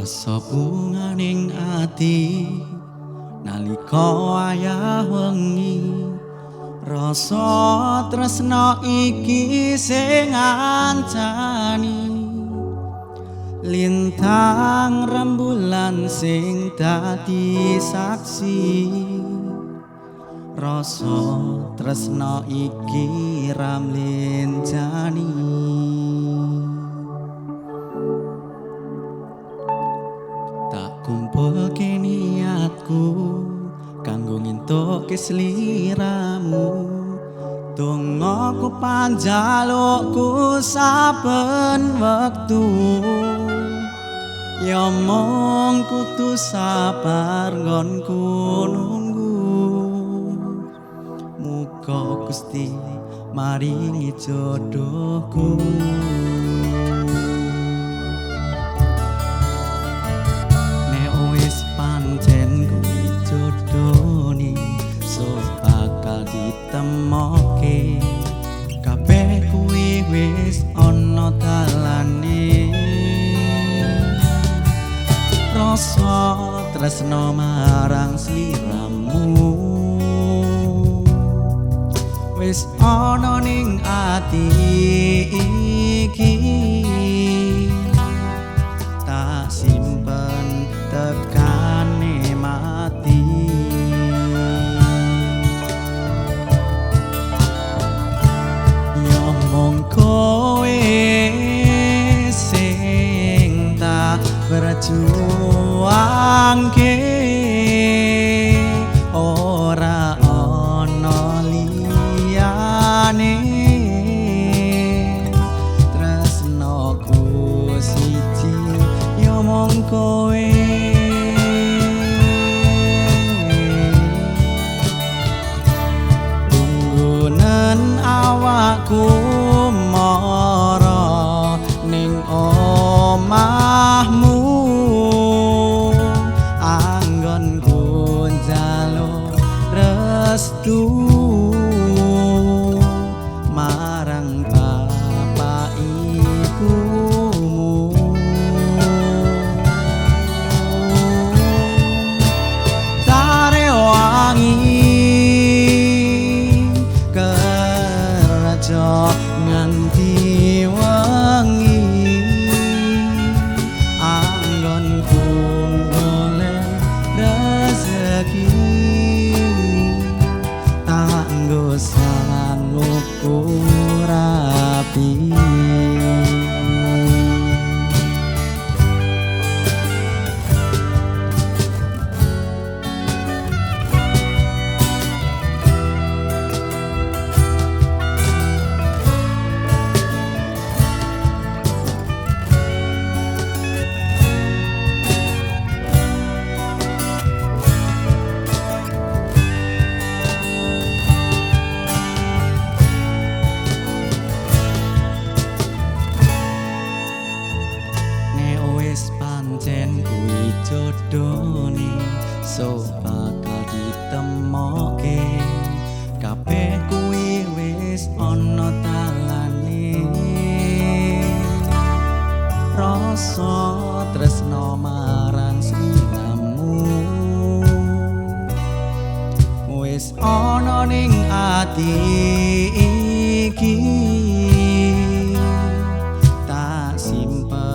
rasa bunganing ati nalika wayah wengi rasa tresna iki sing ngancani lintang rembulan sing dadi saksi rasa tresna iki ramlenjani tak kumpulke niatku kanggo ngentuke sliramu dongaku panjalukku saben wektu ya mung kudu sabar nggonku nunggu muga Gusti maringi jodohku nek wis pancen kuwi jodohne so bakal ditemoke kabeh kuwi wis ana dalane rasa tresna marang sliramu wis ana ning ati iki tak simpen tekane mati yo mung kowe sing tak berjuangke ora ana liyane tresnaku siji yo mung kowe tunggunen awakku mara ning omahmu anggonku njaluk restu marang bapak ibumu tare wangi kerja nganti wengi anggonku golek rezeki tanggo sanggupku rapi pancen kuwi jodohne so bakal ditemoke kabeh kuwi wis ana dalane rasa tresna marang sliramu wis ana ning ati iki tak simpen